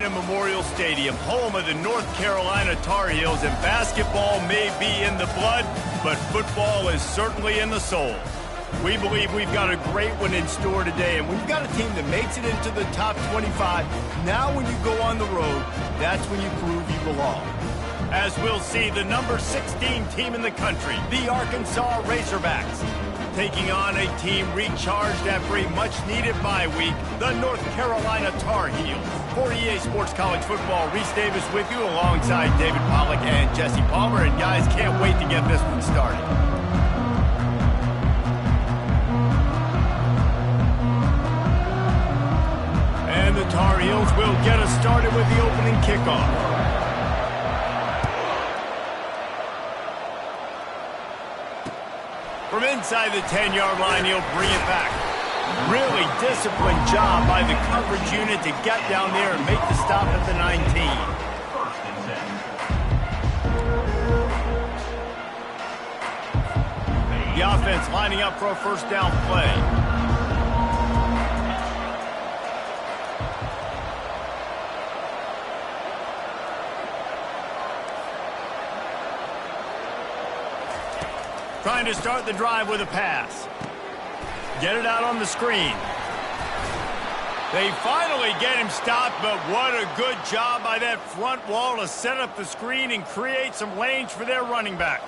Carolina Memorial Stadium, home of the North Carolina Tar Heels, and basketball may be in the blood, but football is certainly in the soul. We believe we've got a great one in store today, and we've got a team that makes it into the top 25. Now when you go on the road, that's when you prove you belong. As we'll see, the number 16 team in the country, the Arkansas Razorbacks, taking on a team recharged after a much-needed bye week, the North Carolina Tar Heels. For EA Sports College Football, Reese Davis with you alongside David Pollack and Jesse Palmer. And guys, can't wait to get this one started. And the Tar Heels will get us started with the opening kickoff. From inside the 10-yard line, he'll bring it back. Really disciplined job by the coverage unit to get down there and make the stop at the 19. The offense lining up for a first down play. Trying to start the drive with a pass. Get it out on the screen. They finally get him stopped, but what a good job by that front wall to set up the screen and create some lanes for their running back.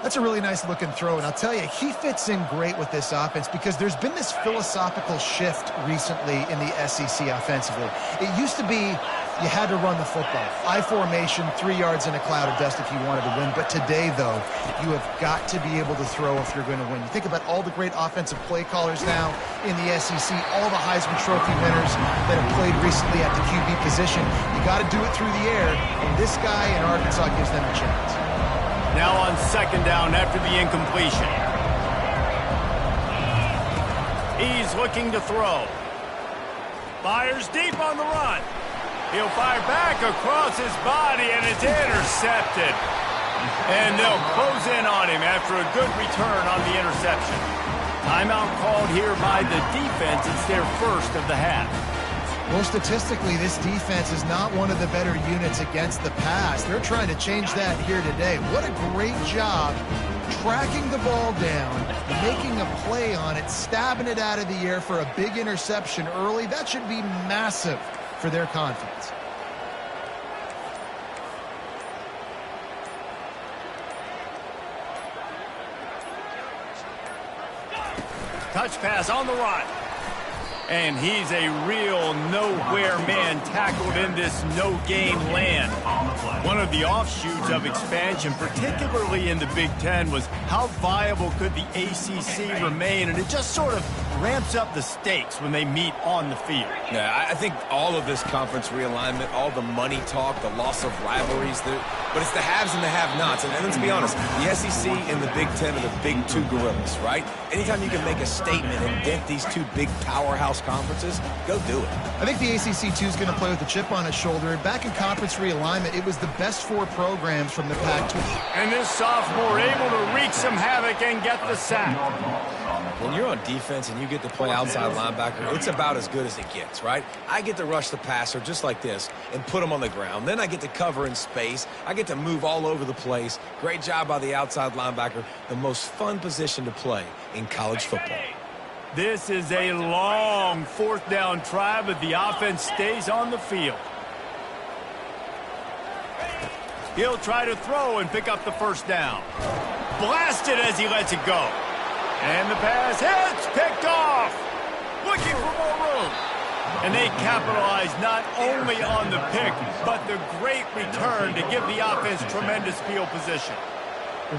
That's a really nice looking throw, and I'll tell you, he fits in great with this offense because there's been this philosophical shift recently in the SEC offensively. It used to be you had to run the football. I formation, 3 yards in a cloud of dust if you wanted to win. But today, though, you have got to be able to throw if you're going to win. You think about all the great offensive play callers now in the SEC, all the Heisman Trophy winners that have played recently at the QB position. You got to do it through the air, and this guy in Arkansas gives them a chance. Now on second down after the incompletion. He's looking to throw. Fires deep on the run. He'll fire back across his body, and it's intercepted. And they'll close in on him after a good return on the interception. Timeout called here by the defense. It's their first of the half. Well, statistically, this defense is not one of the better units against the pass. They're trying to change that here today. What a great job tracking the ball down, making a play on it, stabbing it out of the air for a big interception early. That should be massive for their confidence. Touch pass on the run. And he's a real nowhere man tackled in this no-gain land. One of the offshoots of expansion, particularly in the Big Ten, was how viable could the ACC remain, and it just sort of ramps up the stakes when they meet on the field. Yeah, I think all of this conference realignment, all the money talk, the loss of rivalries, but it's the haves and the have-nots. And let's be honest, the SEC and the Big Ten are the big two gorillas, right? Anytime you can make a statement and dent these two big powerhouse conferences, go do it. I think the ACC, too, is going to play with a chip on its shoulder. Back in conference realignment, it was the best 4 programs from the Pac-12. And this sophomore able to wreak some havoc and get the sack. When you're on defense and you get to play outside linebacker, it's about as good as it gets, right? I get to rush the passer just like this and put him on the ground. Then I get to cover in space. I get to move all over the place. Great job by the outside linebacker. The most fun position to play in college football. This is a long fourth down try, but the offense stays on the field. He'll try to throw and pick up the first down. Blasted as he lets it go. And the pass hits, picked off. Looking for more room. And they capitalize not only on the pick, but the great return to give the offense tremendous field position.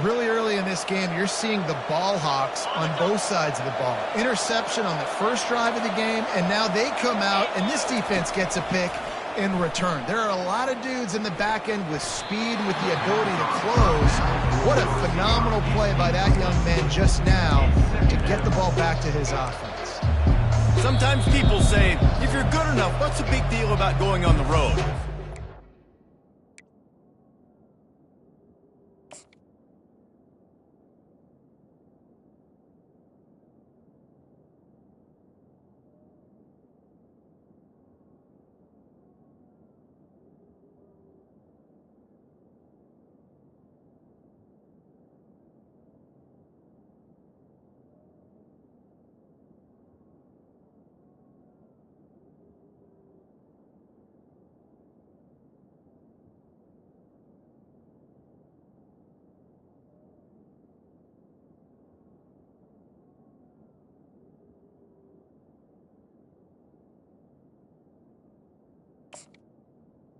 Really early in this game, you're seeing the ball hawks on both sides of the ball. Interception on the first drive of the game, and now they come out, and this defense gets a pick in return. There are a lot of dudes in the back end with speed, with the ability to close. What a phenomenal play by that young man just now to get the ball back to his offense. Sometimes people say, if you're good enough, what's the big deal about going on the road?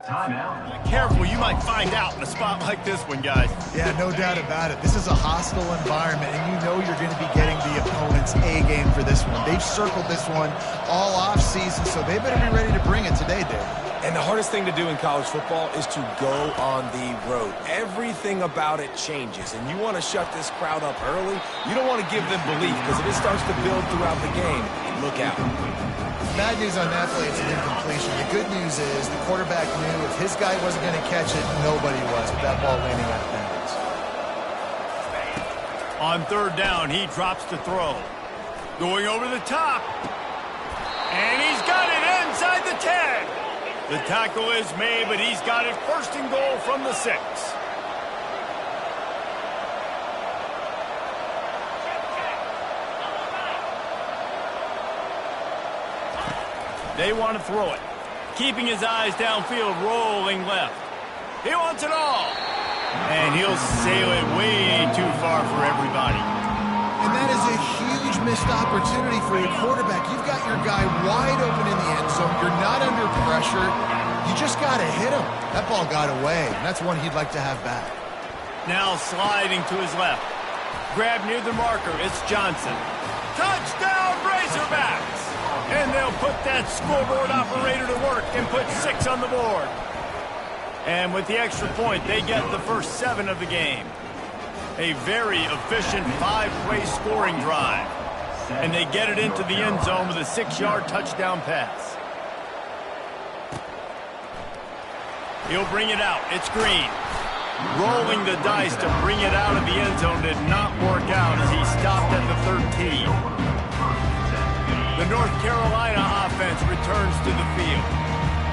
Careful, you might find out in a spot like this one, guys. Yeah, no doubt about it. This is a hostile environment, and you know you're going to be getting the opponent's A game for this one. They've circled this one all off season, so they better be ready to bring it today, Dave. And the hardest thing to do in college football is to go on the road. Everything about it changes, and you want to shut this crowd up early. You don't want to give them belief, because if it starts to build throughout the game, look out. Bad news on that play, it's an incompletion. The good news is the quarterback knew if his guy wasn't going to catch it, nobody was with that ball landing out of bounds. On third down, he drops to throw. Going over the top. And he's got it inside the 10. The tackle is made, but he's got it first and goal from the 6. They want to throw it. Keeping his eyes downfield, rolling left. He wants it all. And he'll sail it way too far for everybody. And that is a huge missed opportunity for a quarterback. You've got your guy wide open in the end zone. You're not under pressure. You just got to hit him. That ball got away, and that's one he'd like to have back. Now sliding to his left. Grab near the marker. It's Johnson. Touchdown, Razorbacks! And they'll put that scoreboard operator to work and put 6 on the board. And with the extra point, they get the first 7 of the game. A very efficient 5-play scoring drive. And they get it into the end zone with a 6-yard touchdown pass. He'll bring it out. It's Green. Rolling the dice to bring it out of the end zone did not work out as he stopped at the 13. The North Carolina offense returns to the field.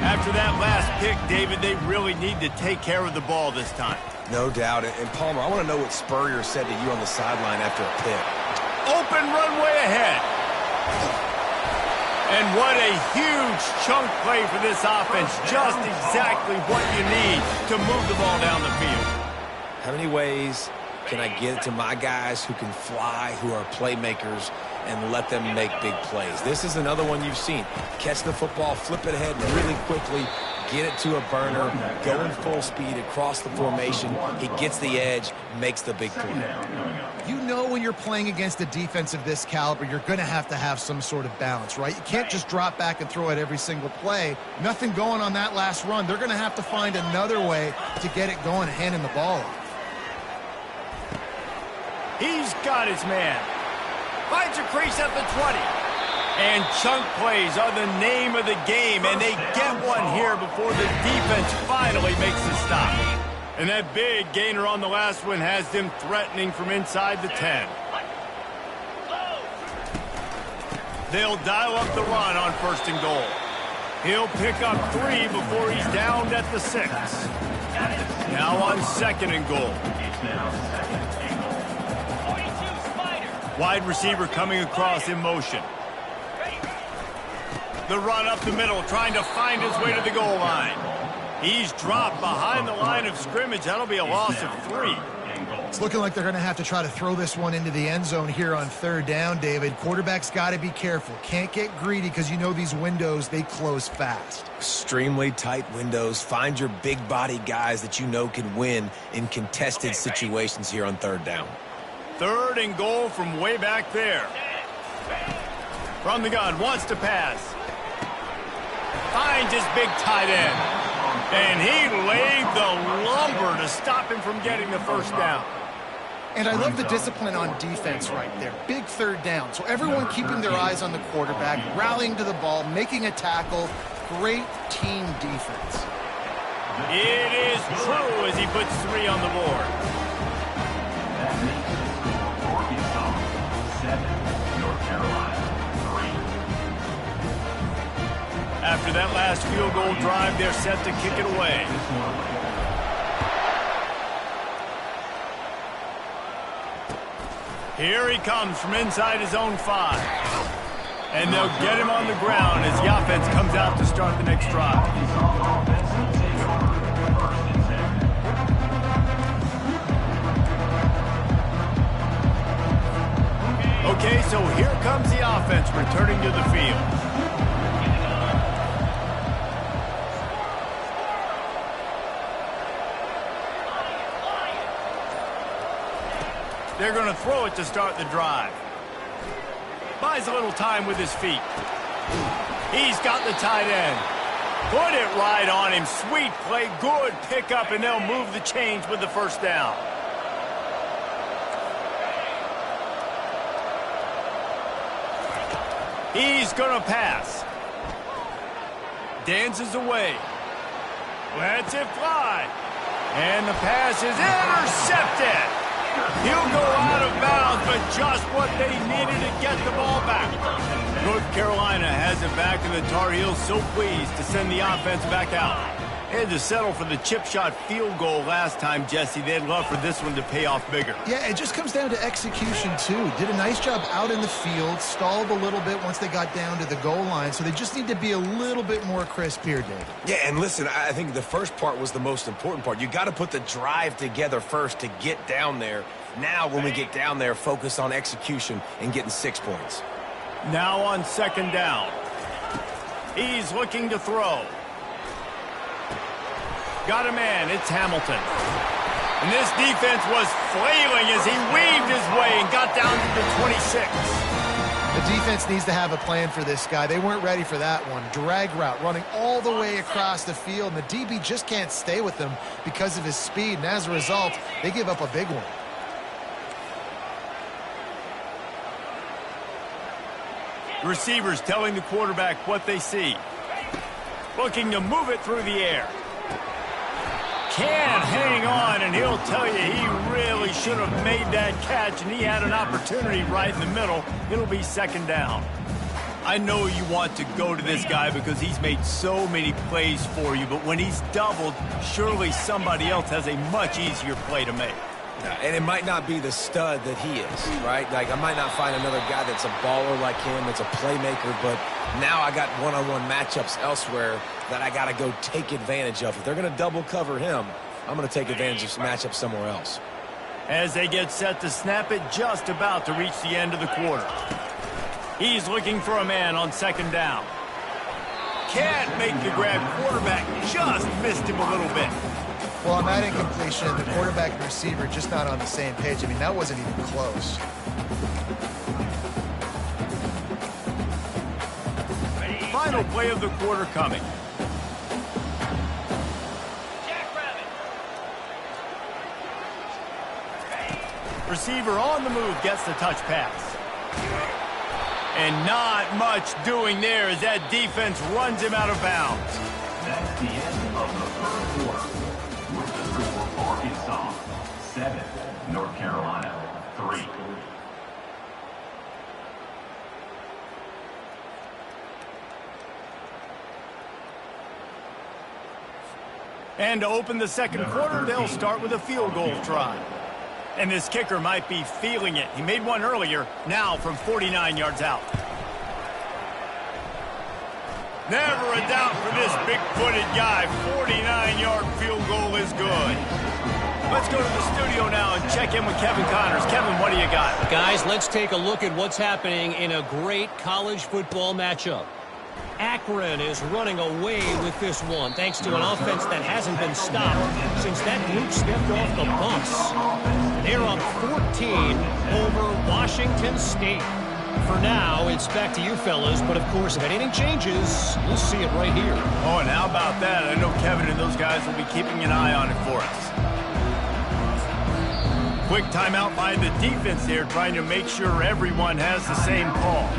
After that last pick, David, they really need to take care of the ball this time. No doubt. And Palmer, I want to know what Spurrier said to you on the sideline after a pick. Open runway ahead. And what a huge chunk play for this offense. Just exactly what you need to move the ball down the field. How many ways can I get it to my guys who can fly, who are playmakers, and let them make big plays? This is another one you've seen. Catch the football, flip it ahead really quickly, get it to a burner, go in full speed across the formation. He gets the edge, makes the big play. You know when you're playing against a defense of this caliber, you're going to have some sort of balance, right? You can't just drop back and throw it every single play. Nothing going on that last run. They're going to have to find another way to get it going and handing the ball off. He's got his man. Finds a crease at the 20. And chunk plays are the name of the game, and they get one here before the defense finally makes the stop. And that big gainer on the last one has them threatening from inside the 10. They'll dial up the run on first and goal. He'll pick up 3 before he's downed at the 6. Now on second and goal. Wide receiver coming across in motion. The run up the middle, trying to find his way to the goal line. He's dropped behind the line of scrimmage. That'll be a loss of 3. It's looking like they're going to have to try to throw this one into the end zone here on third down, David. Quarterback's got to be careful. Can't get greedy because you know these windows, they close fast. Extremely tight windows. Find your big body guys that you know can win in contested situations here on third down. Third and goal from way back there. From the gun, wants to pass. Finds his big tight end. And he laid the lumber to stop him from getting the first down. And I love the discipline on defense right there. Big third down. So everyone keeping their eyes on the quarterback, rallying to the ball, making a tackle. Great team defense. It is true as he puts 3 on the board. After that last field goal drive, they're set to kick it away. Here he comes from inside his own 5. And they'll get him on the ground as the offense comes out to start the next drive. Okay, so here comes the offense returning to the field. They're going to throw it to start the drive. Buys a little time with his feet. He's got the tight end. Put it right on him. Sweet play. Good pickup, and they'll move the chains with the first down. He's going to pass. Dances away. Lets it fly. And the pass is intercepted. He'll go out of bounds, but just what they needed to get the ball back. North Carolina has it back, and the Tar Heels so pleased to send the offense back out. They had to settle for the chip shot field goal last time, Jesse. They'd love for this one to pay off bigger. Yeah, it just comes down to execution, too. Did a nice job out in the field, stalled a little bit once they got down to the goal line, so they just need to be a little bit more crisp here, David. Yeah, and listen, I think the first part was the most important part. You got to put the drive together first to get down there. Now, when we get down there, focus on execution and getting 6 points. Now on second down. He's looking to throw. Got a man. It's Hamilton. And this defense was flailing as he weaved his way and got down to the 26. The defense needs to have a plan for this guy. They weren't ready for that one. Drag route running all the way across the field, and the DB just can't stay with him because of his speed, and as a result, they give up a big one. Receivers telling the quarterback what they see. Looking to move it through the air. Can't hang on, and he'll tell you he really should have made that catch, and he had an opportunity right in the middle. It'll be second down. I know you want to go to this guy because he's made so many plays for you, but when he's doubled, surely somebody else has a much easier play to make. And it might not be the stud that he is, right? Like, I might not find another guy that's a baller like him, that's a playmaker, but now I got one-on-one matchups elsewhere that I got to go take advantage of. If they're going to double cover him, I'm going to take advantage of some matchups somewhere else. As they get set to snap it, just about to reach the end of the quarter. He's looking for a man on second down. Can't make the grab. Quarterback just missed him a little bit. Well, on that incompletion, the quarterback and receiver just not on the same page. I mean, that wasn't even close. Final play of the quarter coming. Receiver on the move gets the touch pass. And not much doing there as that defense runs him out of bounds. That's the end of the third quarter. With the score for Arkansas, 7, North Carolina, 3. And to open the second quarter, they'll start with a field goal try. And this kicker might be feeling it. He made one earlier, now from 49 yards out. Never a doubt for this big-footed guy. 49-yard field goal is good. Let's go to the studio now and check in with Kevin Connors. Kevin, what do you got? Guys, let's take a look at what's happening in a great college football matchup. Akron is running away with this one, thanks to an offense that hasn't been stopped since that group stepped off the bus. They're up 14 over Washington State. For now, it's back to you fellas, but of course, if anything changes, you'll see it right here. Oh, and how about that? I know Kevin and those guys will be keeping an eye on it for us. Quick timeout by the defense there, trying to make sure everyone has the same call.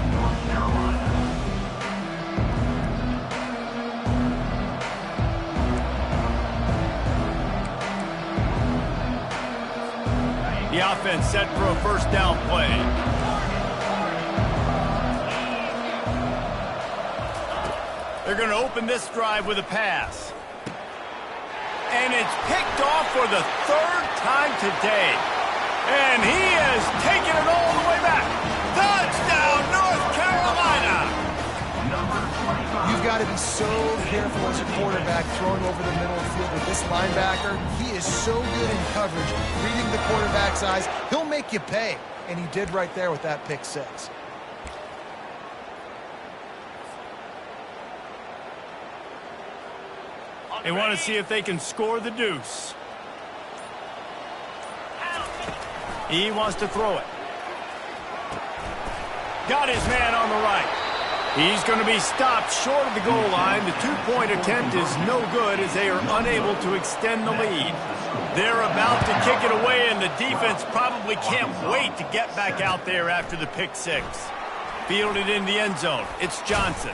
The offense set for a first down play. They're going to open this drive with a pass. And it's picked off for the third time today. And he has taken it all the way back. Touchdown, North Carolina! You've got to be so careful as a quarterback throwing over the middle of the field with this linebacker. He is so good in coverage, reading the quarterback's eyes. He'll make you pay, and he did right there with that pick six. They want to see if they can score the deuce. He wants to throw it. Got his man on the right. He's going to be stopped short of the goal line. The two-point attempt is no good as they are unable to extend the lead. They're about to kick it away, and the defense probably can't wait to get back out there after the pick six. Fielded in the end zone. It's Johnson.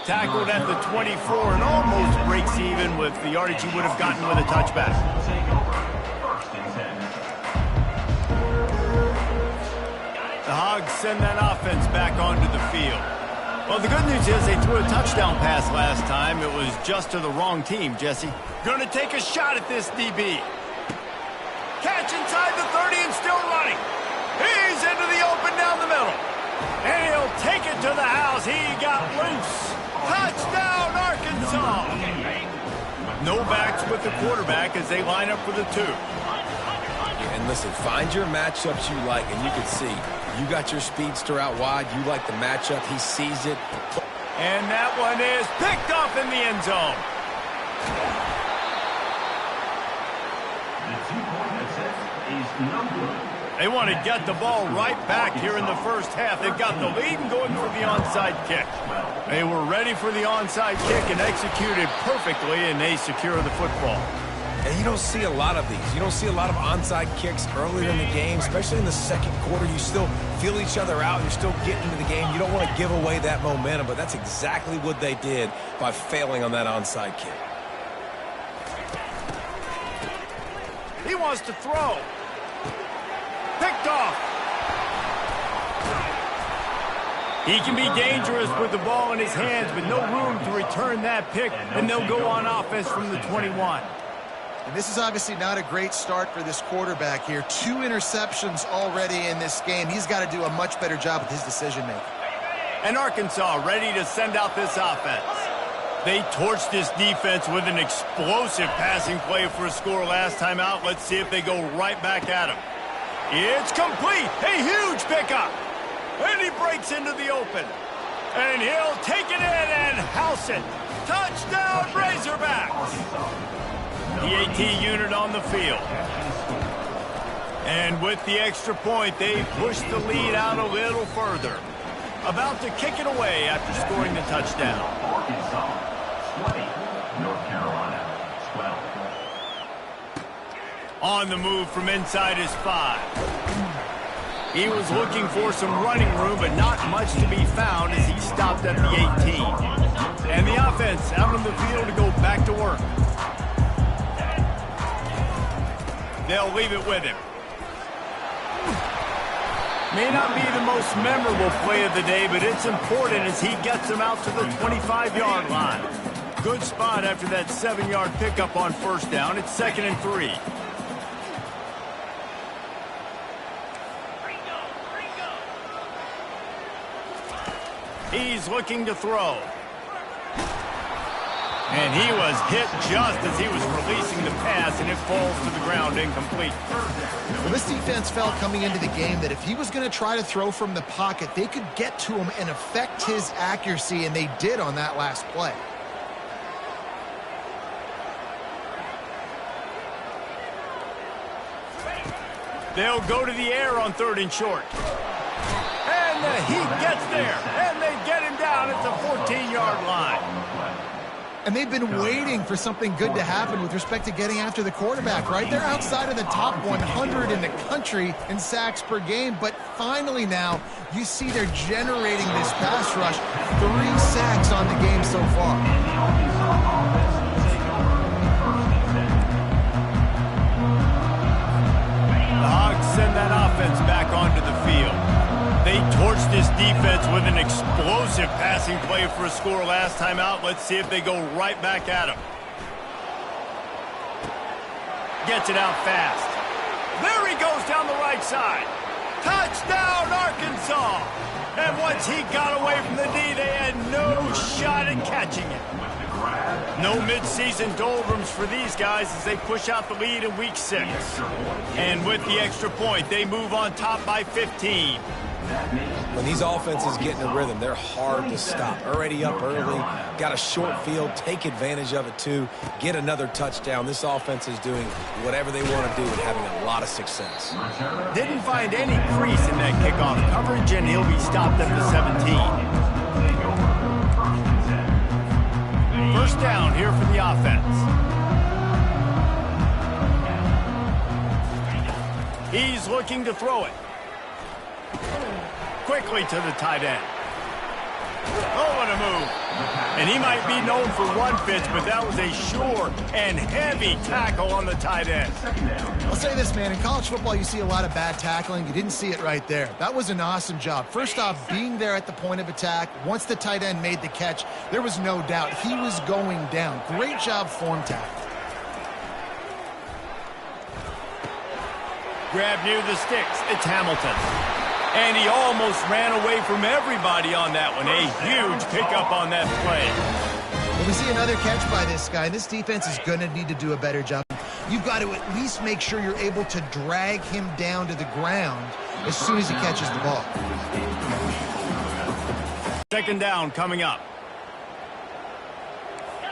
Tackled at the 24 and almost breaks even with the yardage he would have gotten with a touchback. The Hogs send that offense back onto the field. Well, the good news is they threw a touchdown pass last time. It was just to the wrong team, Jesse. Going to take a shot at this DB. Catch inside the 30 and still running. He's into the open down the middle. And he'll take it to the house. He got loose. Touchdown, Arkansas. No backs with the quarterback as they line up for the two. And listen, find your matchups you like, and you can see you got your speedster out wide. You like the matchup. He sees it. And that one is picked off in the end zone. The two-point attempt is no good. They want to get the ball right back here in the first half. They've got the lead and going for the onside kick. They were ready for the onside kick and executed perfectly, and they secure the football. And you don't see a lot of these. You don't see a lot of onside kicks earlier in the game, especially in the second quarter. You still feel each other out. You're still getting into the game. You don't want to give away that momentum, but that's exactly what they did by failing on that onside kick. He wants to throw. Picked off. He can be dangerous with the ball in his hands, but no room to return that pick, and they'll go on offense from the 21. And this is obviously not a great start for this quarterback here. 2 interceptions already in this game. He's got to do a much better job with his decision-making. And Arkansas ready to send out this offense. They torched this defense with an explosive passing play for a score last time out. Let's see if they go right back at him. It's complete. A huge pickup. And he breaks into the open. And he'll take it in and house it. Touchdown, Razorbacks. The AT unit on the field. And with the extra point, they push the lead out a little further. About to kick it away after scoring the touchdown. Arkansas 20, North Carolina 12. On the move from inside his 5. He was looking for some running room, but not much to be found as he stopped at the 18. And the offense out on the field to go back to work. They'll leave it with him. May not be the most memorable play of the day, but it's important as he gets them out to the 25-yard line. Good spot after that 7-yard pickup on first down. It's 2nd and 3. He's looking to throw. And he was hit just as he was releasing the pass, and it falls to the ground incomplete. Well, this defense felt coming into the game that if he was going to try to throw from the pocket, they could get to him and affect his accuracy, and they did on that last play. They'll go to the air on 3rd and short. And the Heat gets there, and they get him down at the 14-yard line. And they've been waiting for something good to happen with respect to getting after the quarterback, right? They're outside of the top 100 in the country in sacks per game, but finally now you see they're generating this pass rush. 3 sacks on the game so far. The Hogs send that offense back onto the field. They torched this defense with an explosive passing play for a score last time out. Let's see if they go right back at him. Gets it out fast. There he goes down the right side. Touchdown, Arkansas! And once he got away from the D, they had no shot at catching it. No midseason doldrums for these guys as they push out the lead in week 6. And with the extra point, they move on top by 15. When these offenses get in a rhythm, they're hard to stop. Already up early, got a short field, take advantage of it too, get another touchdown. This offense is doing whatever they want to do and having a lot of success. Didn't find any crease in that kickoff coverage, and he'll be stopped at the 17. First down here for the offense. He's looking to throw it. Quickly to the tight end. Oh, what a move. And he might be known for run fits, but that was a sure and heavy tackle on the tight end. I'll say this, man. In college football, you see a lot of bad tackling. You didn't see it right there. That was an awesome job. First off, being there at the point of attack. Once the tight end made the catch, there was no doubt he was going down. Great job form tackle. Grab near the sticks. It's Hamilton. And he almost ran away from everybody on that one. A huge pickup on that play. Well, we see another catch by this guy. This defense is going to need to do a better job. You've got to at least make sure you're able to drag him down to the ground as soon as he catches the ball. Second down coming up.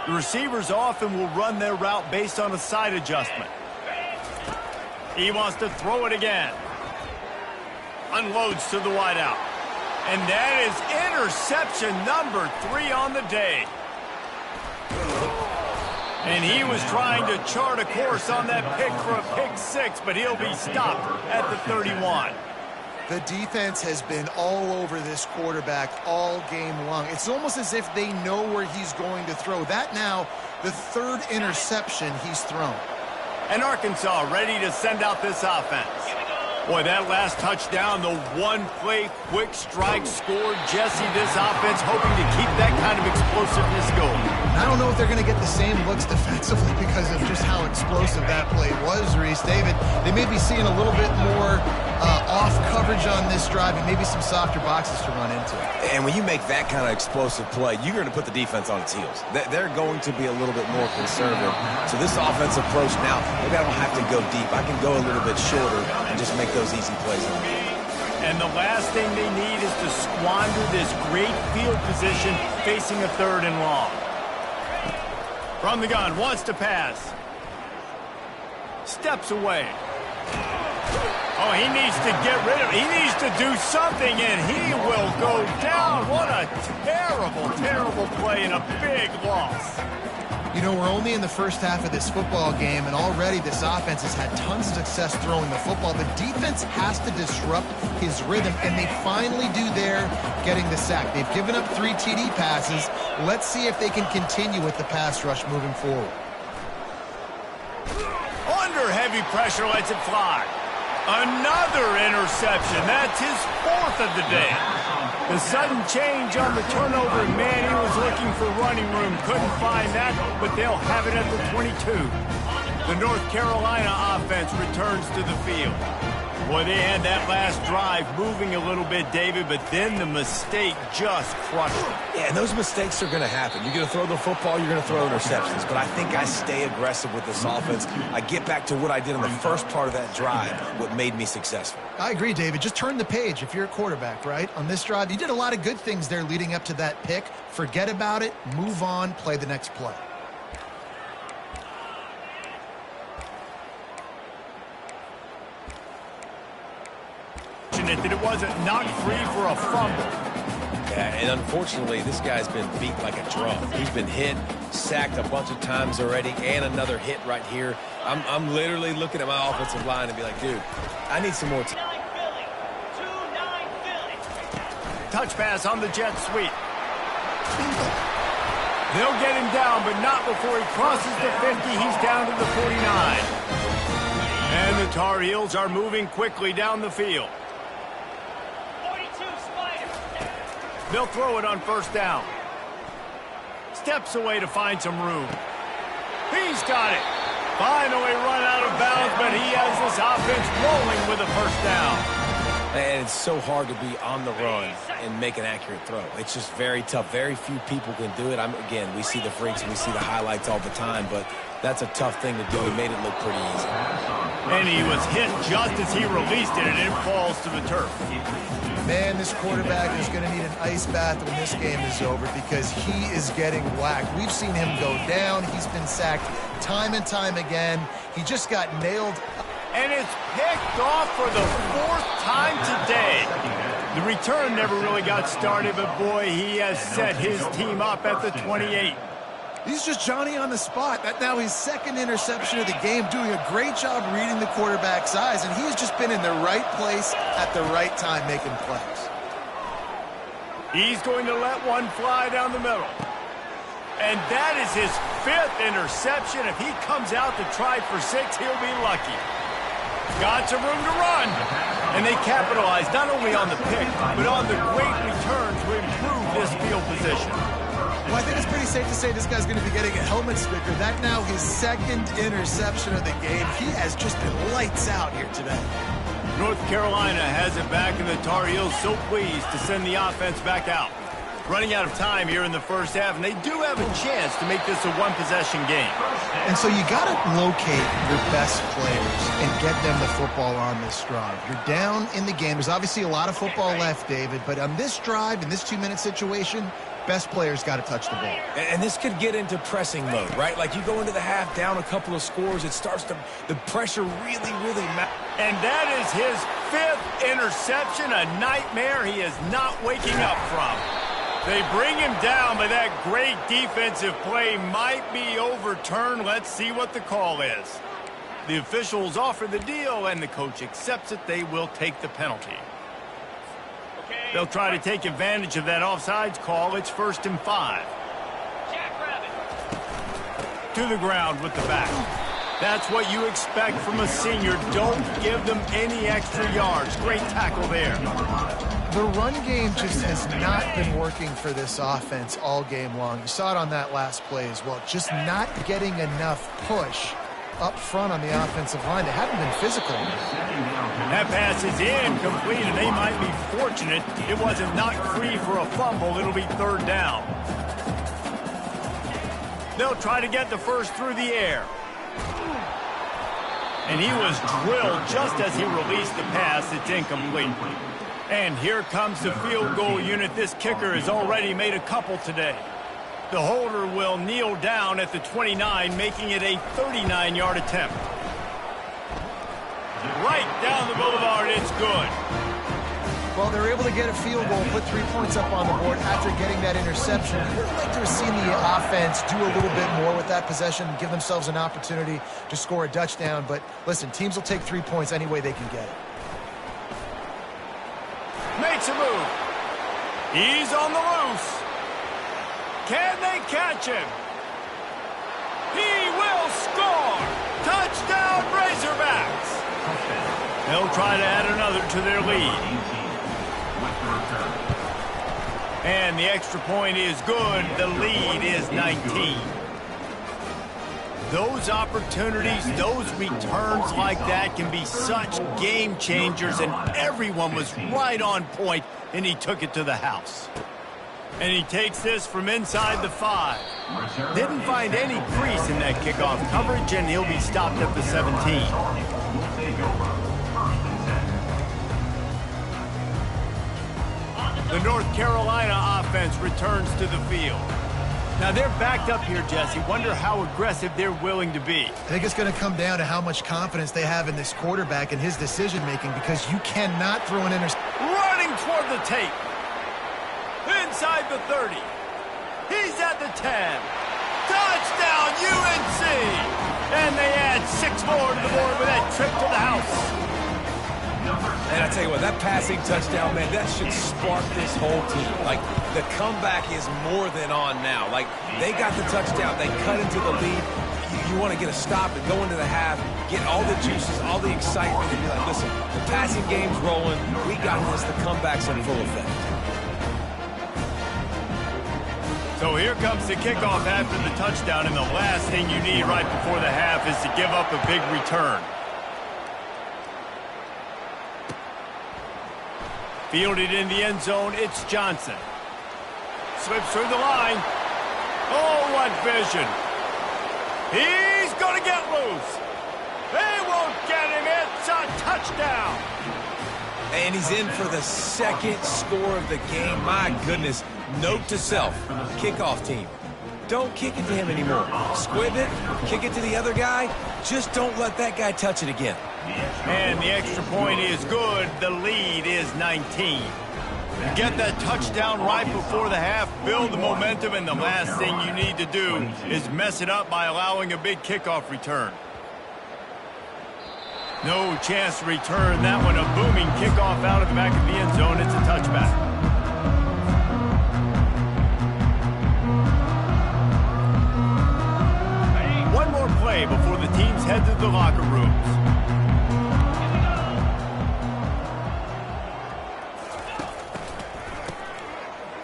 The receivers often will run their route based on a side adjustment. He wants to throw it again. Unloads to the wideout. And that is interception number 3 on the day. And he was trying to chart a course on that pick for a pick 6, but he'll be stopped at the 31. The defense has been all over this quarterback all game long. It's almost as if they know where he's going to throw. That now, the 3rd interception he's thrown. And Arkansas ready to send out this offense. Boy, that last touchdown, the one-play quick strike scored. Jesse, this offense hoping to keep that kind of explosiveness going. I don't know if they're going to get the same looks defensively because of just how explosive that play was, Reese. David, they may be seeing a little bit more off coverage on this drive and maybe some softer boxes to run into. And when you make that kind of explosive play, you're going to put the defense on its heels. They're going to be a little bit more conservative. So this offensive approach now, maybe I don't have to go deep. I can go a little bit shorter and just make those easy plays. And the last thing they need is to squander this great field position facing a 3rd and long. From the gun, wants to pass. Steps away. Oh, he needs to get rid of it. He needs to do something, and he will go down. What a terrible, terrible play and a big loss. You know, we're only in the first half of this football game, and already this offense has had tons of success throwing the football. The defense has to disrupt his rhythm, and they finally do there, getting the sack. They've given up 3 TD passes. Let's see if they can continue with the pass rush moving forward. Under heavy pressure, lets it fly. Another interception. That's his 4th of the day. The sudden change on the turnover, man, he was looking for running room. Couldn't find that, but they'll have it at the 22. The North Carolina offense returns to the field. Boy, they had that last drive moving a little bit, David, but then the mistake just crushed them. Yeah, and those mistakes are going to happen. You're going to throw the football, you're going to throw interceptions. But I think I stay aggressive with this offense. I get back to what I did in the first part of that drive, what made me successful. I agree, David. Just turn the page if you're a quarterback, right? On this drive, you did a lot of good things there leading up to that pick. Forget about it, move on, play the next play. That it wasn't knocked free for a fumble. Yeah, and unfortunately, this guy's been beat like a drum. He's been hit, sacked a bunch of times already, and another hit right here. I'm literally looking at my offensive line and be like, dude, I need some more time. Touch pass on the jet sweep. They'll get him down, but not before he crosses the 50. He's down to the 49. And the Tar Heels are moving quickly down the field. They'll throw it on first down. Steps away to find some room. He's got it. Finally run out of bounds, but he has this offense rolling with a first down. And it's so hard to be on the run and make an accurate throw. It's just very tough. Very few people can do it. Again, we see the freaks and we see the highlights all the time, but that's a tough thing to do. He made it look pretty easy. And he was hit just as he released it, and it falls to the turf. Man, this quarterback is going to need an ice bath when this game is over because he is getting whacked. We've seen him go down. He's been sacked time and time again. He just got nailed. And it's picked off for the 4th time today. The return never really got started, but boy, he has set his team up at the 28. He's just Johnny on the spot. That now his 2nd interception of the game, doing a great job reading the quarterback's eyes, and he's just been in the right place at the right time making plays. He's going to let one fly down the middle. And that is his 5th interception. If he comes out to try for 6, he'll be lucky. Got some room to run. And they capitalize not only on the pick, but on the great return to improve this field position. Well, I think it's pretty safe to say this guy's going to be getting a helmet sticker. That now his 2nd interception of the game. He has just been lights out here today. North Carolina has it back, and the Tar Heels so pleased to send the offense back out. Running out of time here in the first half, and they do have a chance to make this a one-possession game. And so you got to locate your best players and get them the football on this drive. You're down in the game. There's obviously a lot of football left, David, but on this drive, in this 2-minute situation, best players got to touch the ball. And this could get into pressing mode, right? Like you go into the half down a couple of scores, it starts to, the pressure really matters. And that is his 5th interception, a nightmare he is not waking up from. They bring him down, but that great defensive play might be overturned. Let's see what the call is. The officials offer the deal, and the coach accepts it. They will take the penalty. They'll try to take advantage of that offsides call. It's 1st and 5. To the ground with the back. That's what you expect from a senior. Don't give them any extra yards. Great tackle there. The run game just has not been working for this offense all game long. You saw it on that last play as well. Just not getting enough push up front on the offensive line. They haven't been physical. That pass is incomplete, and they might be fortunate it wasn't knocked free for a fumble. It'll be 3rd down. They'll try to get the first through the air. And he was drilled just as he released the pass. It's incomplete. And here comes the field goal unit. This kicker has already made a couple today. The holder will kneel down at the 29, making it a 39-yard attempt. Right down the boulevard, it's good. Well, they're able to get a field goal, put 3 points up on the board after getting that interception. You would like to have seen the offense do a little bit more with that possession, give themselves an opportunity to score a touchdown. But listen, teams will take 3 points any way they can get it. Makes a move. He's on the loose. Can they catch him? He will score. Touchdown, Razorbacks. They'll try to add another to their lead. And the extra point is good. The lead is 19. Those opportunities, those returns like that can be such game changers, and everyone was right on point, and he took it to the house. And he takes this from inside the 5. Didn't find any crease in that kickoff coverage, and he'll be stopped at the 17. The North Carolina offense returns to the field. Now, they're backed up here, Jesse. Wonder how aggressive they're willing to be. I think it's going to come down to how much confidence they have in this quarterback and his decision-making, because you cannot throw an interception. Running toward the tape. Inside the 30. He's at the 10. Touchdown, UNC! And they add 6 more to the board with that trip to the house. And I tell you what, that passing touchdown, man, that should spark this whole team. Like, the comeback is more than on now. Like, they got the touchdown. They cut into the lead. You want to get a stop and go into the half, get all the juices, all the excitement, and be like, listen, the passing game's rolling. We got this. The comeback's in full effect. So here comes the kickoff after the touchdown, and the last thing you need right before the half is to give up a big return. Fielded in the end zone, it's Johnson. Slips through the line. Oh, what vision. He's going to get loose. They won't get him. It's a touchdown. And he's in for the second score of the game. My goodness. Note to self, kickoff team. Don't kick it to him anymore. Squib it, kick it to the other guy. Just don't let that guy touch it again. And the extra point is good. The lead is 19. Get that touchdown right before the half, build the momentum, and the last thing you need to do is mess it up by allowing a big kickoff return. No chance to return that one. A booming kickoff out of the back of the end zone. It's a touchback. One more play before the teams head to the locker rooms.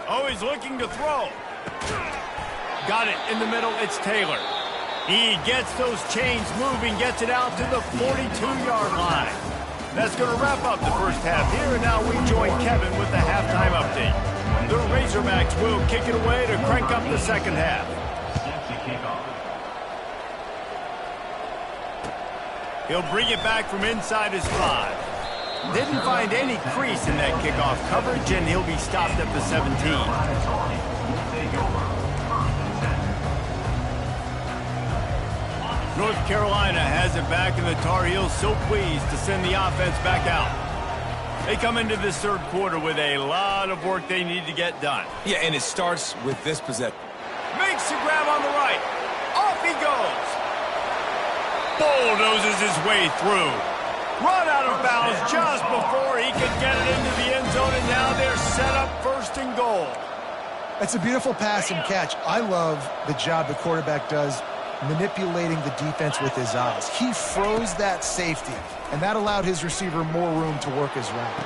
Oh, he's looking to throw. Got it in the middle. It's Taylor. He gets those chains moving, gets it out to the 42-yard line. That's going to wrap up the first half here, and now we join Kevin with the halftime update. The Razorbacks will kick it away to crank up the second half. He'll bring it back from inside his 5. Didn't find any crease in that kickoff coverage, and he'll be stopped at the 17. North Carolina has it back, and the Tar Heels so pleased to send the offense back out. They come into this third quarter with a lot of work they need to get done. Yeah, and it starts with this possession. Makes the grab on the right. Off he goes. Bulldozes his way through. Run out of bounds just before he could get it into the end zone, and now they're set up first and goal. That's a beautiful pass and catch. I love the job the quarterback does manipulating the defense with his eyes. He froze that safety, and that allowed his receiver more room to work his route.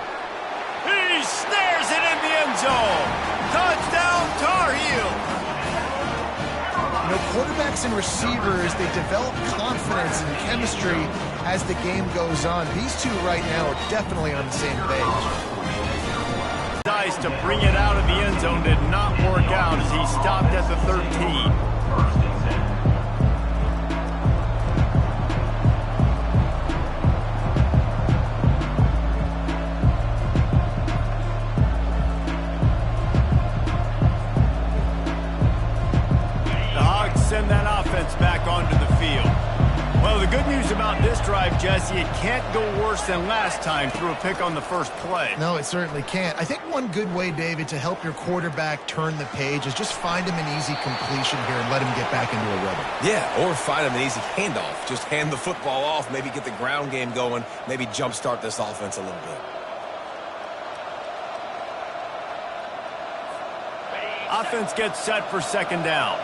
He snares it in the end zone. Touchdown, Tar Heels. You know, quarterbacks and receivers, they develop confidence and chemistry as the game goes on. These two right now are definitely on the same page. Dice to bring it out of the end zone did not work out as he stopped at the 13. Send that offense back onto the field. Well, the good news about this drive, Jesse, it can't go worse than last time through a pick on the first play. No, it certainly can't. I think one good way, David, to help your quarterback turn the page is just find him an easy completion here and let him get back into a rhythm. Yeah, or find him an easy handoff. Just hand the football off, maybe get the ground game going, maybe jumpstart this offense a little bit. Offense gets set for second down.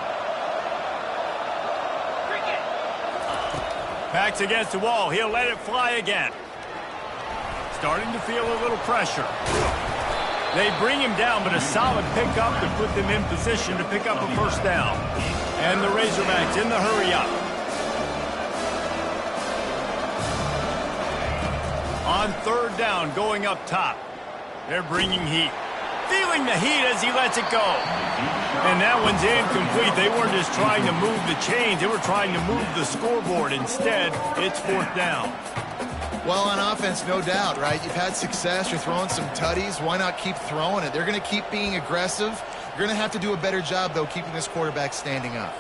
Backs against the wall. He'll let it fly again. Starting to feel a little pressure. They bring him down, but a solid pickup to put them in position to pick up a first down. And the Razorbacks in the hurry up. On third down, going up top. They're bringing heat. Feeling the heat as he lets it go. And that one's incomplete. They weren't just trying to move the chains. They were trying to move the scoreboard. Instead, it's fourth down. Well, on offense, no doubt, right? You've had success. You're throwing some tutties. Why not keep throwing it? They're going to keep being aggressive. You're going to have to do a better job, though, keeping this quarterback standing up.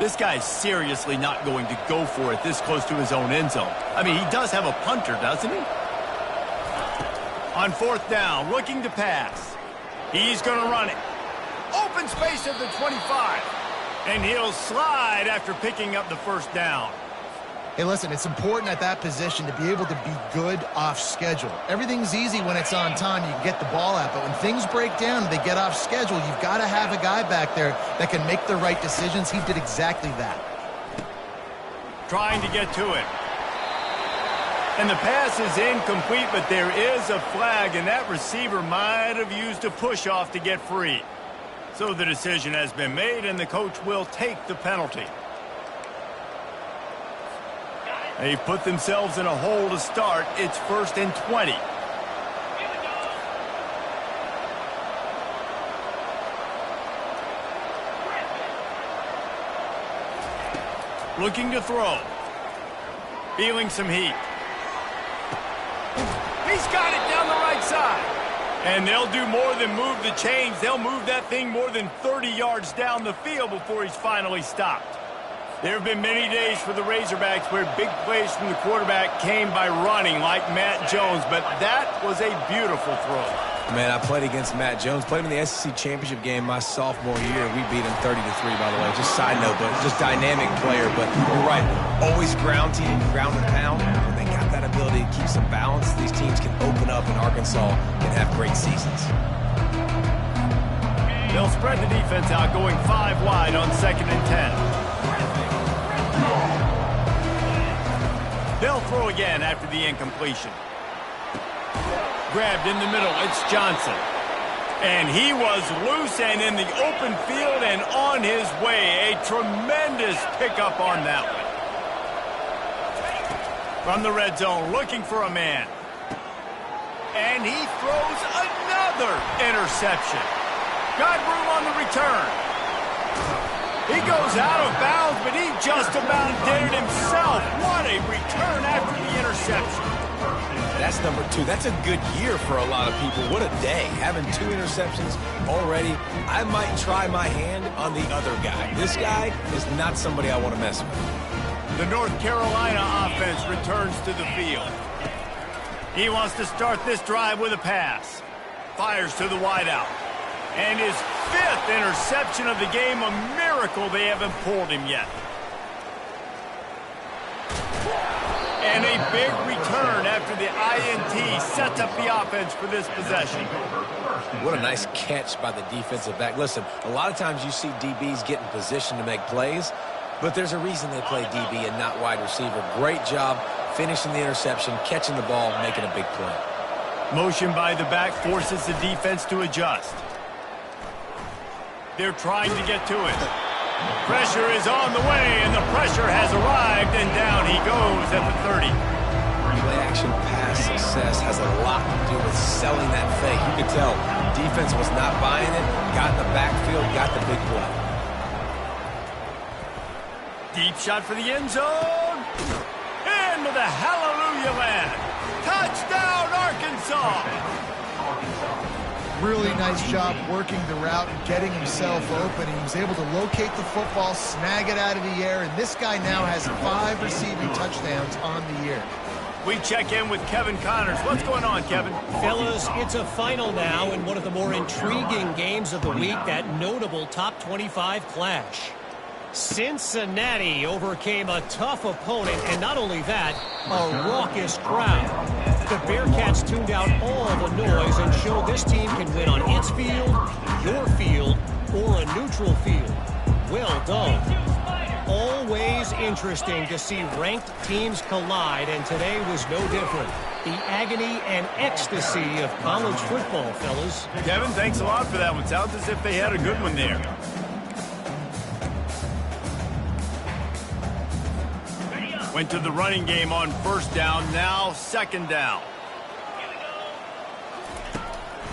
This guy's seriously not going to go for it this close to his own end zone. I mean, he does have a punter, doesn't he? On fourth down, looking to pass. He's going to run it. Open space at the 25. And he'll slide after picking up the first down. Hey, listen, it's important at that position to be able to be good off schedule. Everything's easy when it's on time. You can get the ball out. But when things break down and they get off schedule, you've got to have a guy back there that can make the right decisions. He did exactly that. Trying to get to it. And the pass is incomplete, but there is a flag, and that receiver might have used a push-off to get free. So the decision has been made, and the coach will take the penalty. They put themselves in a hole to start. It's 1st and 20. Looking to throw. feeling some heat. He's got it down the right side. And they'll do more than move the chains. They'll move that thing more than 30 yards down the field before he's finally stopped. There have been many days for the Razorbacks where big plays from the quarterback came by running like Matt Jones, but that was a beautiful throw. Man, I played against Matt Jones. Played him in the SEC Championship game my sophomore year. We beat him 30-3, by the way. Just side note, but just dynamic player. But you're right, always ground team, ground and pound. And they got that ability to keep some balance. These teams can open up in Arkansas and have great seasons. They'll spread the defense out, going 5 wide on 2nd and 10. They'll throw again after the incompletion. Grabbed in the middle, it's Johnson. And he was loose and in the open field and on his way. A tremendous pickup on that one. From the red zone, looking for a man. And he throws another interception. Got room on the return. He goes out of bounds, but he just about did it himself. What a return after the interception. That's number 2. That's a good year for a lot of people. What a day. Having 2 interceptions already. I might try my hand on the other guy. This guy is not somebody I want to mess with. The North Carolina offense returns to the field. He wants to start this drive with a pass. Fires to the wideout. And his 5th interception of the game, a miracle they haven't pulled him yet. And a big return after the INT sets up the offense for this possession. What a nice catch by the defensive back. Listen, a lot of times you see DBs get in position to make plays, but there's a reason they play DB and not wide receiver. Great job finishing the interception, catching the ball, making a big play. Motion by the back forces the defense to adjust. They're trying to get to it. Pressure is on the way, and the pressure has arrived, and down he goes at the 30. Play-action pass success has a lot to do with selling that fake. You could tell defense was not buying it, got in the backfield, got the big play. Deep shot for the end zone. Into the hallelujah land. Touchdown, Arkansas. Really nice job working the route and getting himself open. He was able to locate the football, snag it out of the air, and this guy now has 5 receiving touchdowns on the year. We check in with Kevin Connors. What's going on, Kevin? Fellas, it's a final now in one of the more intriguing games of the week, that notable top 25 clash. Cincinnati overcame a tough opponent, and not only that, a raucous crowd. The Bearcats tuned out all the noise and showed this team can win on its field, your field, or a neutral field. Well done. Always interesting to see ranked teams collide, and today was no different. The agony and ecstasy of college football, fellas. Kevin, thanks a lot for that one. Sounds as if they had a good one there. Went to the running game on 1st down, now 2nd down.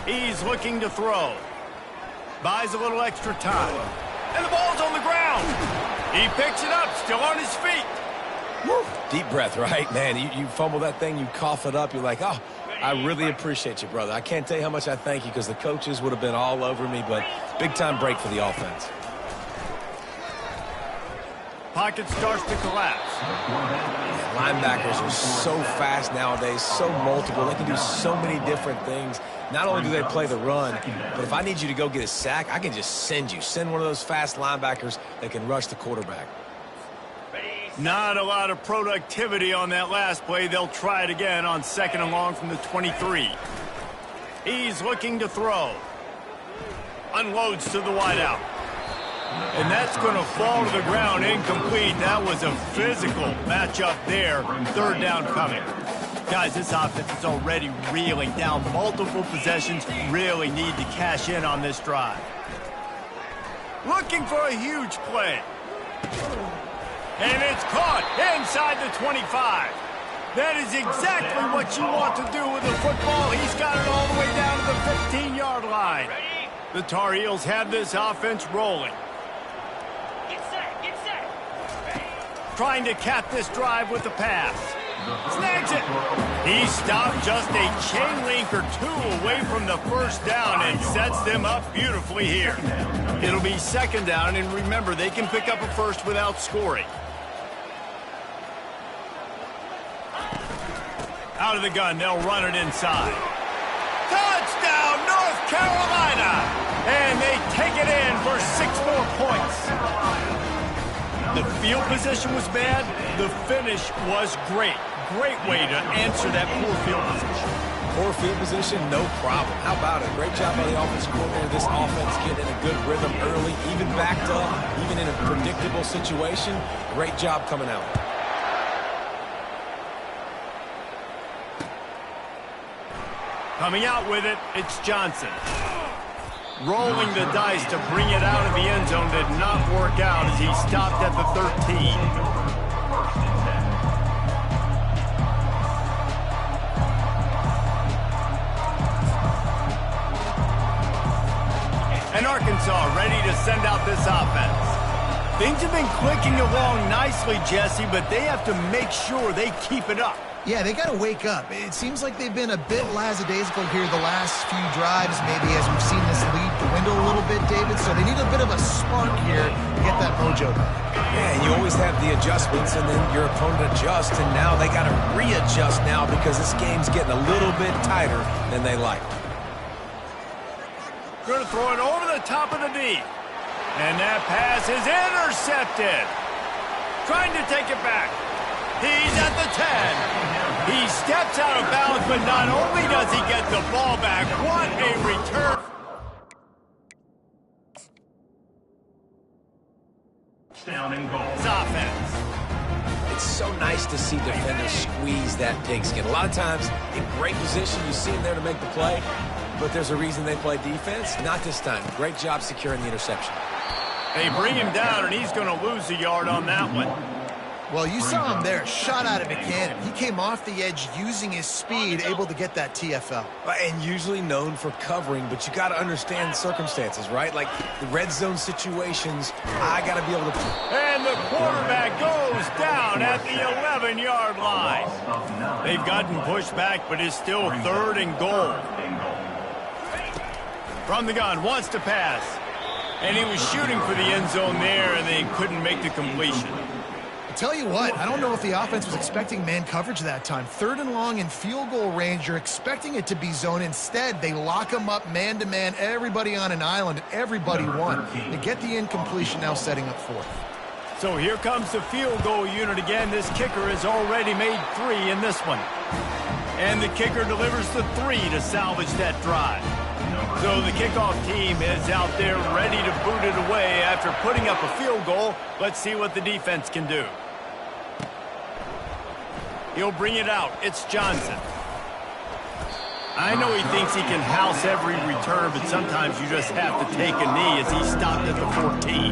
He's looking to throw. Buys a little extra time. And the ball's on the ground. He picks it up, still on his feet. Woo. Deep breath, right? Man, you fumble that thing, you cough it up, you're like, oh, I really appreciate you, brother. I can't tell you how much I thank you because the coaches would have been all over me, but big-time break for the offense. Pocket starts to collapse. Linebackers are so fast nowadays, so multiple. They can do so many different things. Not only do they play the run, but if I need you to go get a sack, I can just send one of those fast linebackers that can rush the quarterback. Not a lot of productivity on that last play. They'll try it again on 2nd and long from the 23. He's looking to throw. Unloads to the wideout. And that's going to fall to the ground, incomplete. That was a physical matchup there. 3rd down coming. Guys, this offense is already reeling down multiple possessions. Really need to cash in on this drive. Looking for a huge play. And it's caught inside the 25. That is exactly what you want to do with the football. He's got it all the way down to the 15-yard line. The Tar Heels have this offense rolling. Trying to cap this drive with the pass. Snags it. He stopped just a chain link or two away from the first down and sets them up beautifully here. It'll be second down, and remember, they can pick up a first without scoring. Out of the gun, they'll run it inside. Touchdown, North Carolina! And they take it in for 6 more points. The field position was bad. The finish was great. Great way to answer that poor field position. Poor field position, no problem. How about it? Great job by the offensive coordinator. This offense getting in a good rhythm early, even backed up, even in a predictable situation. Great job coming out. Coming out with it, it's Johnson. Rolling the dice to bring it out of the end zone did not work out as he stopped at the 13. And Arkansas ready to send out this offense. Things have been clicking along nicely, Jesse, but they have to make sure they keep it up. Yeah, they got to wake up. It seems like they've been a bit lackadaisical here the last few drives, maybe as we've seen this lead dwindle a little bit, David. So they need a bit of a spark here to get that mojo back. Yeah, and you always have the adjustments, and then your opponent adjusts, and now they got to readjust now because this game's getting a little bit tighter than they like. Going to throw it over the top of the D. And that pass is intercepted. Trying to take it back. He's at the 10. He steps out of bounds, but not only does he get the ball back, what a return. Down and goal. It's offense. It's so nice to see defenders squeeze that pigskin. A lot of times, in great position, you see them there to make the play, but there's a reason they play defense. Not this time. Great job securing the interception. They bring him down, and he's going to lose a yard on that one. Well, you saw him there, shot out of a cannon. He came off the edge using his speed, able to get that TFL. And usually known for covering, but you got to understand circumstances, right? Like the red zone situations, I got to be able to... And the quarterback goes down at the 11-yard line. They've gotten pushed back, but it's still 3rd and goal. From the gun, wants to pass. And he was shooting for the end zone there, and they couldn't make the completion. Tell you what, I don't know if the offense was expecting man coverage that time. 3rd and long in field goal range, you're expecting it to be zone. Instead, they lock them up man-to-man, everybody on an island, and everybody won. They get the incompletion, now setting up 4th. So here comes the field goal unit again. This kicker has already made 3 in this one. And the kicker delivers the 3 to salvage that drive. So the kickoff team is out there ready to boot it away after putting up a field goal. Let's see what the defense can do. He'll bring it out. It's Johnson. I know he thinks he can house every return, but sometimes you just have to take a knee as he stopped at the 14.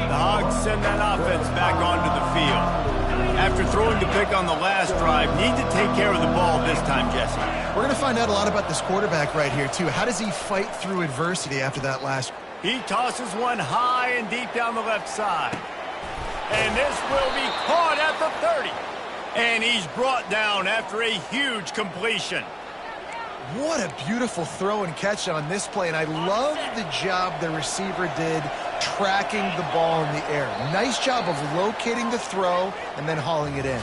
The Hogs send that offense back onto the field. After throwing the pick on the last drive, need to take care of the ball this time, Jesse. We're going to find out a lot about this quarterback right here, too. How does he fight through adversity after that last... He tosses one high and deep down the left side. And this will be caught at the 30. And he's brought down after a huge completion. What a beautiful throw and catch on this play, and I love the job the receiver did tracking the ball in the air. Nice job of locating the throw and then hauling it in.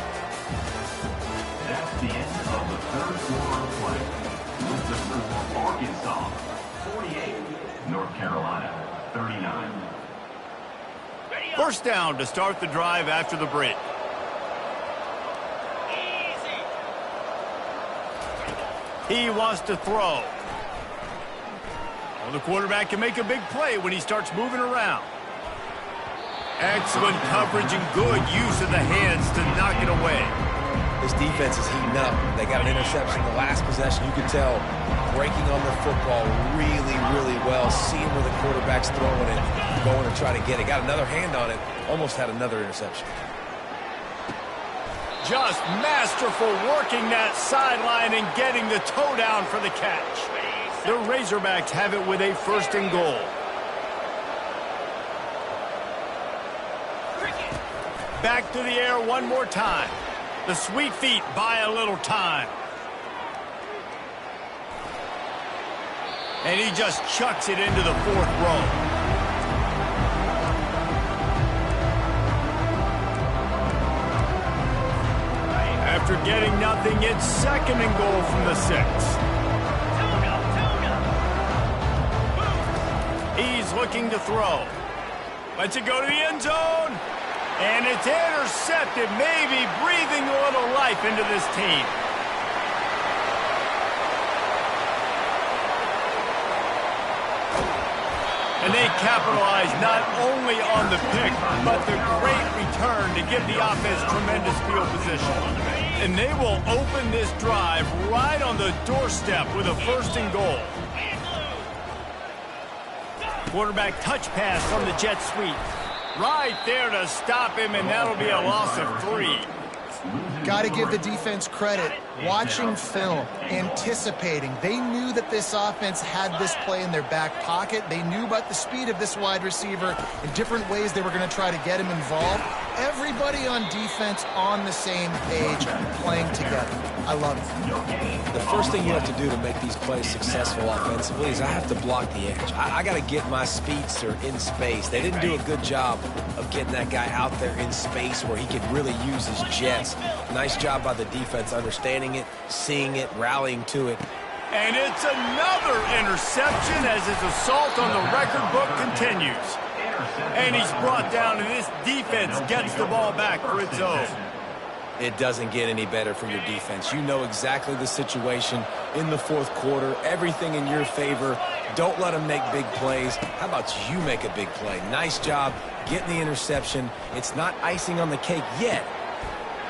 That's the end of the 3rd quarter of play. With the score, Arkansas 48, North Carolina 39. First down to start the drive after the break. He wants to throw. Well, the quarterback can make a big play when he starts moving around. Excellent coverage and good use of the hands to knock it away. This defense is heating up. They got an interception the last possession. You could tell breaking on the football really, really well. Seeing where the quarterback's throwing it, going to try to get it. Got another hand on it. Almost had another interception. Just masterful working that sideline and getting the toe down for the catch. The Razorbacks have it with a 1st and goal. through the air one more time. The sweet feet buy a little time. And he just chucks it into the fourth row. After getting nothing, it's 2nd and goal from the 6. He's looking to throw. Lets it go to the end zone. And it's intercepted, maybe breathing a little life into this team. And they capitalize not only on the pick, but the great return to give the offense tremendous field position. And they will open this drive right on the doorstep with a 1st and goal. Quarterback touch pass from the jet sweep. Right there to stop him, and that'll be a loss of 3. Got to give the defense credit. Watching film, anticipating. They knew that this offense had this play in their back pocket. They knew about the speed of this wide receiver and different ways they were going to try to get him involved. Everybody on defense on the same page, playing together. I love it. The first thing you have to do to make these plays successful offensively is I have to block the edge. I got to get my speedster in space. They didn't do a good job of getting that guy out there in space where he could really use his jets. Nice job by the defense understanding it, seeing it, rallying to it. And it's another interception as his assault on the record book continues. And he's brought down, and this defense gets the ball back for its own. It doesn't get any better for your defense. You know exactly the situation in the 4th quarter, everything in your favor. Don't let them make big plays. How about you make a big play? Nice job getting the interception. It's not icing on the cake yet.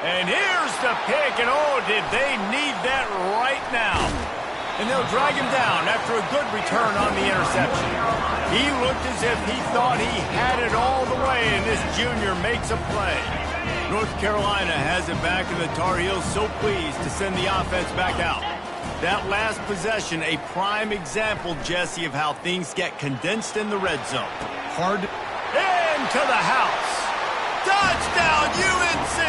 And here's the pick, and oh, did they need that right now. And they'll drag him down after a good return on the interception. He looked as if he thought he had it all the way, and this junior makes a play. North Carolina has it back, and the Tar Heels so pleased to send the offense back out. That last possession, a prime example, Jesse, of how things get condensed in the red zone. Hard. Into the house. Touchdown, UNC!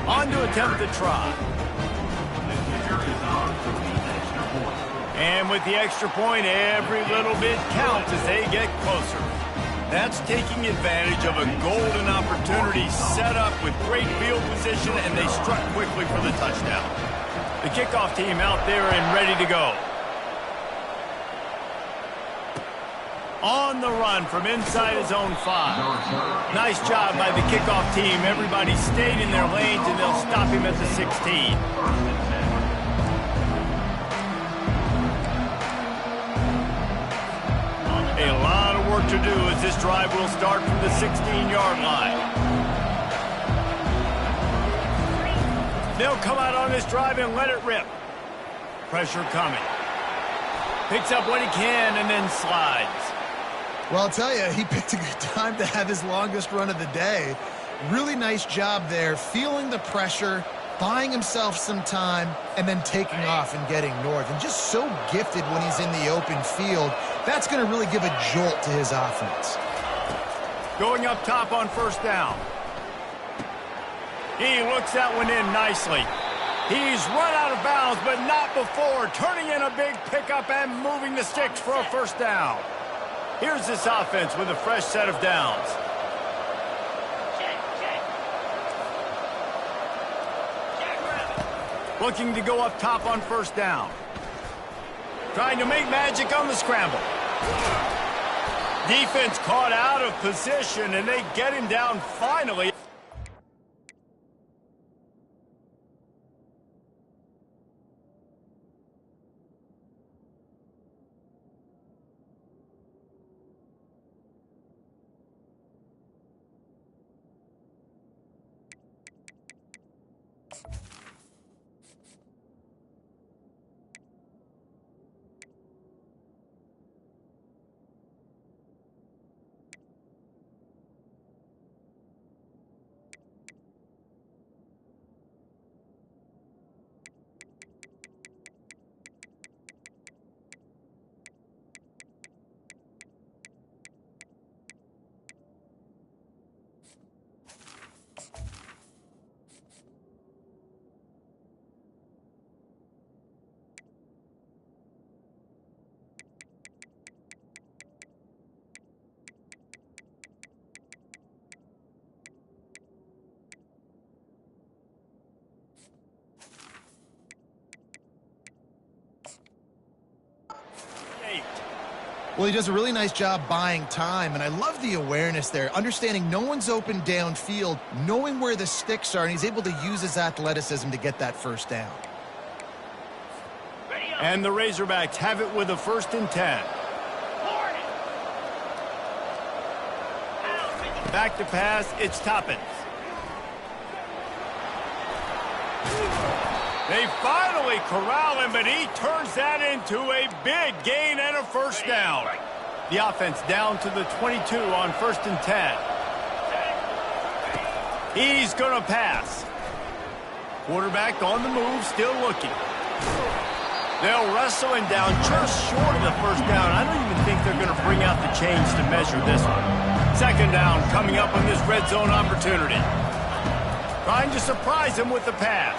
On to attempt the try. And with the extra point, every little bit counts as they get closer. That's taking advantage of a golden opportunity set up with great field position, and they struck quickly for the touchdown. The kickoff team out there and ready to go. On the run from inside his own 5. Nice job by the kickoff team. Everybody stayed in their lanes, and they'll stop him at the 16. A lot of work to do as this drive will start from the 16-yard line. They'll come out on this drive and let it rip. Pressure coming. Picks up what he can and then slides. Well, I'll tell you, he picked a good time to have his longest run of the day. Really nice job there, feeling the pressure, buying himself some time, and then taking off and getting north. And just so gifted when he's in the open field. That's going to really give a jolt to his offense. Going up top on 1st down. He looks that one in nicely. He's run out of bounds, but not before. Turning in a big pickup and moving the sticks for a 1st down. Here's this offense with a fresh set of downs. Looking to go up top on 1st down. Trying to make magic on the scramble. Defense caught out of position, and they get him down finally. Well, he does a really nice job buying time, and I love the awareness there, understanding no one's open downfield, knowing where the sticks are, and he's able to use his athleticism to get that first down. And the Razorbacks have it with a 1st and 10. Back to pass, it's Toppins. They finally corral him, but he turns that into a big gain and a 1st down. The offense down to the 22 on 1st and 10. He's going to pass. Quarterback on the move, still looking. They'll wrestle him down just short of the 1st down. I don't even think they're going to bring out the chains to measure this one. 2nd down coming up on this red zone opportunity. Trying to surprise him with the pass.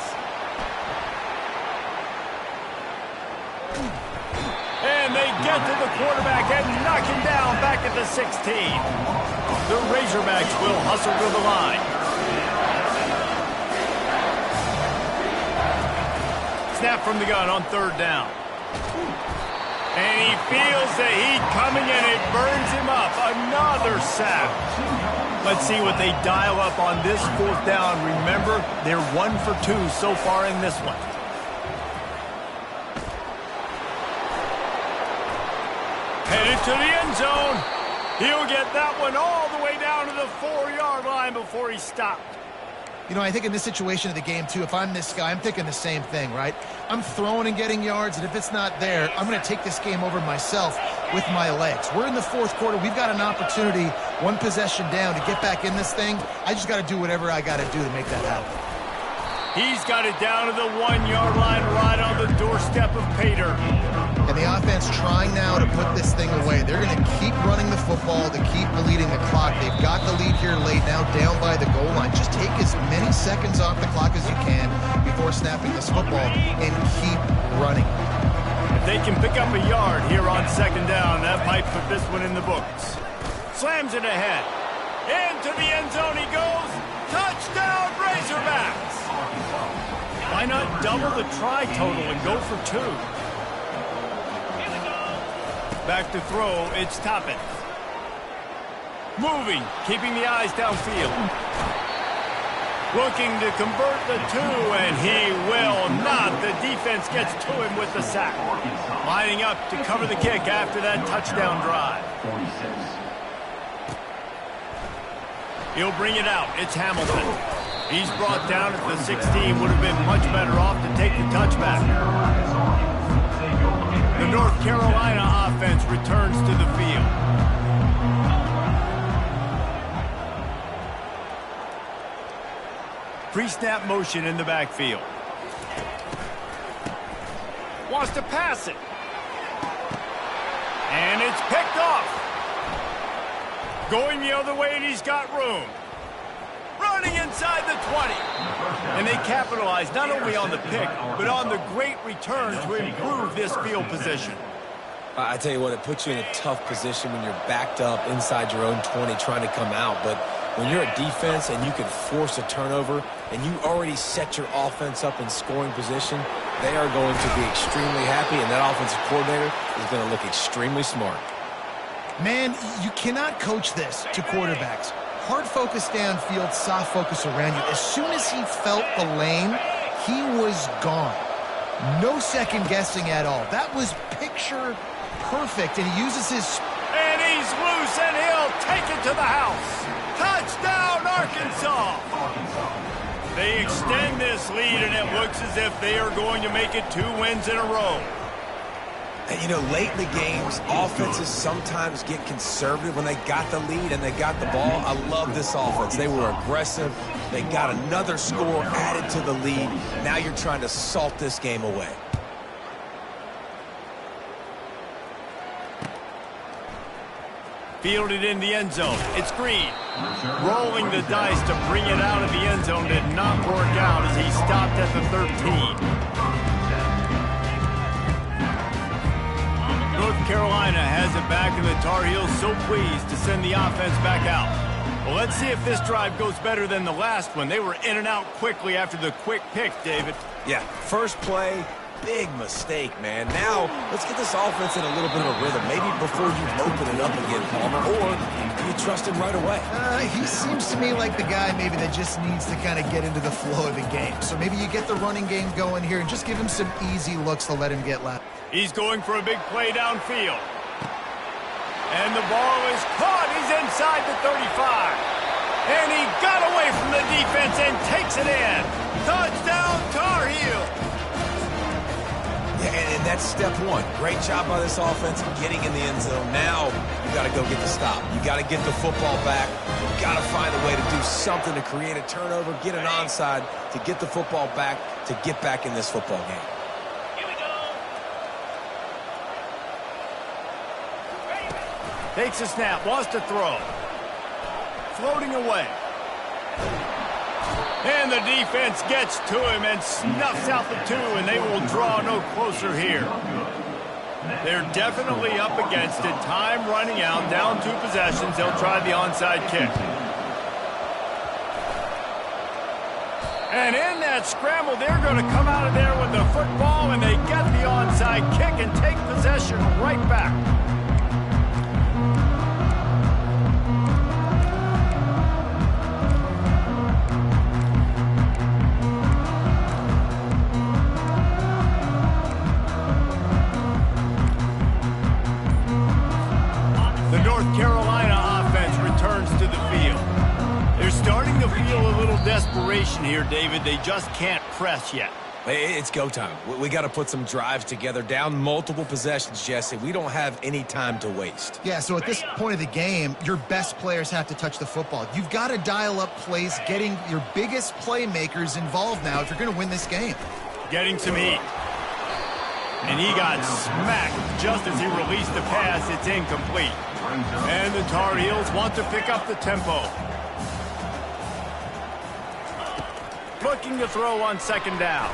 And they get to the quarterback and knock him down back at the 16. The Razorbacks will hustle to the line. Snap from the gun on 3rd down. And he feels the heat coming and it burns him up. Another sack. Let's see what they dial up on this 4th down. Remember, they're 1 for 2 so far in this one. Headed to the end zone. He'll get that one all the way down to the 4-yard line before he stopped. You know, I think in this situation of the game, too, if I'm this guy, I'm thinking the same thing, right? I'm throwing and getting yards, and if it's not there, I'm going to take this game over myself with my legs. We're in the 4th quarter. We've got an opportunity, 1 possession down, to get back in this thing. I just got to do whatever I got to do to make that happen. He's got it down to the 1-yard line right on the doorstep of Pater. And the offense trying now to put this thing away. They're going to keep running the football to keep bleeding the clock. They've got the lead here laid now down by the goal line. Just take as many seconds off the clock as you can before snapping this football and keep running. If they can pick up a yard here on 2nd down, that might put this one in the books. Slams it ahead. Into the end zone he goes. Touchdown, Razorbacks! Why not double the try total and go for 2? Back to throw, it's Toppins. Moving, keeping the eyes downfield. Looking to convert the 2, and he will not. The defense gets to him with the sack. Lining up to cover the kick after that touchdown drive. He'll bring it out. It's Hamilton. He's brought down at the 16. Would have been much better off to take the touchback. The North Carolina offense returns to the field. Pre-snap motion in the backfield. Wants to pass it. And it's picked off. Going the other way, and he's got room. Running inside the 20. And they capitalize not only on the pick, but on the great return to improve this field position. I tell you what, it puts you in a tough position when you're backed up inside your own 20 trying to come out. But when you're a defense and you can force a turnover and you already set your offense up in scoring position, they are going to be extremely happy, and that offensive coordinator is going to look extremely smart. Man, you cannot coach this to quarterbacks. Hard focus downfield, soft focus around you. As soon as he felt the lane, he was gone. No second guessing at all. That was picture perfect, and he uses his... And he's loose, and he'll take it to the house. Touchdown, Arkansas! They extend this lead, and it looks as if they are going to make it 2 wins in a row. And, you know, late in the games, offenses sometimes get conservative when they got the lead and they got the ball. I love this offense. They were aggressive. They got another score added to the lead. Now you're trying to salt this game away. Fielded in the end zone. It's Green. Rolling the dice to bring it out of the end zone did not work out as he stopped at the 13. North Carolina has it back, and the Tar Heels so pleased to send the offense back out. Well, let's see if this drive goes better than the last one. They were in and out quickly after the quick pick, David. Yeah, first play, big mistake, man. Now, let's get this offense in a little bit of a rhythm. Maybe before you open it up again, Palmer, or do you trust him right away? He seems to me like the guy maybe that just needs to kind of get into the flow of the game. So maybe you get the running game going here and just give him some easy looks to let him get left. He's going for a big play downfield. And the ball is caught. He's inside the 35. And he got away from the defense and takes it in. Touchdown, Tar Heels. Yeah, and that's step one. Great job by this offense getting in the end zone. Now you got to go get the stop. You got to get the football back. You got to find a way to do something to create a turnover, get an onside, to get the football back, to get back in this football game. Here we go. Takes a snap, wants to throw. Floating away. And the defense gets to him and snuffs out the 2, and they will draw no closer here. They're definitely up against it. Time running out, down 2 possessions. They'll try the onside kick. And in that scramble, they're going to come out of there with the football, and they get the onside kick and take possession right back. Desperation here, David. They just can't press yet. It's go time. We got to put some drives together, down multiple possessions, Jesse. We don't have any time to waste. Yeah, so at this point of the game, your best players have to touch the football. You've got to dial up plays, getting your biggest playmakers involved now if you're going to win this game. Getting some heat. And he got smacked just as he released the pass. It's incomplete. And the Tar Heels want to pick up the tempo. Looking to throw on second down.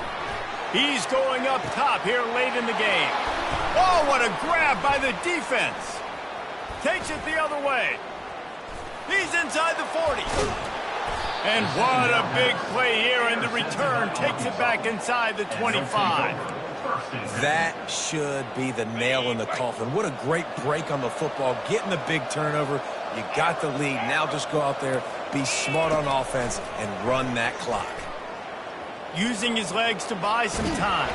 He's going up top here late in the game. Oh, what a grab by the defense. Takes it the other way. He's inside the 40. And what a big play here, and the return takes it back inside the 25. That should be the nail in the coffin. What a great break on the football. Getting the big turnover. You got the lead. Now just go out there, be smart on offense, and run that clock. Using his legs to buy some time.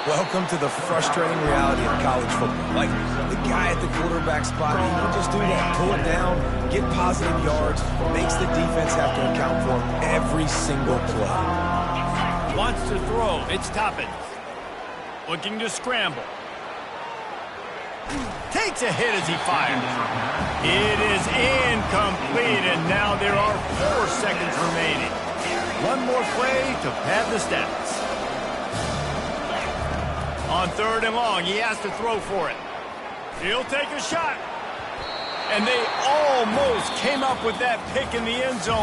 Welcome to the frustrating reality of college football. Like, the guy at the quarterback spot, he can just do that. Pull it down, get positive yards, makes the defense have to account for him every single play. Wants to throw. It's Toppins. Looking to scramble. Takes a hit as he fires. It is incomplete, and now there are 4 seconds remaining. One more play to pad the stats. On 3rd and long, he has to throw for it. He'll take a shot. And they almost came up with that pick in the end zone.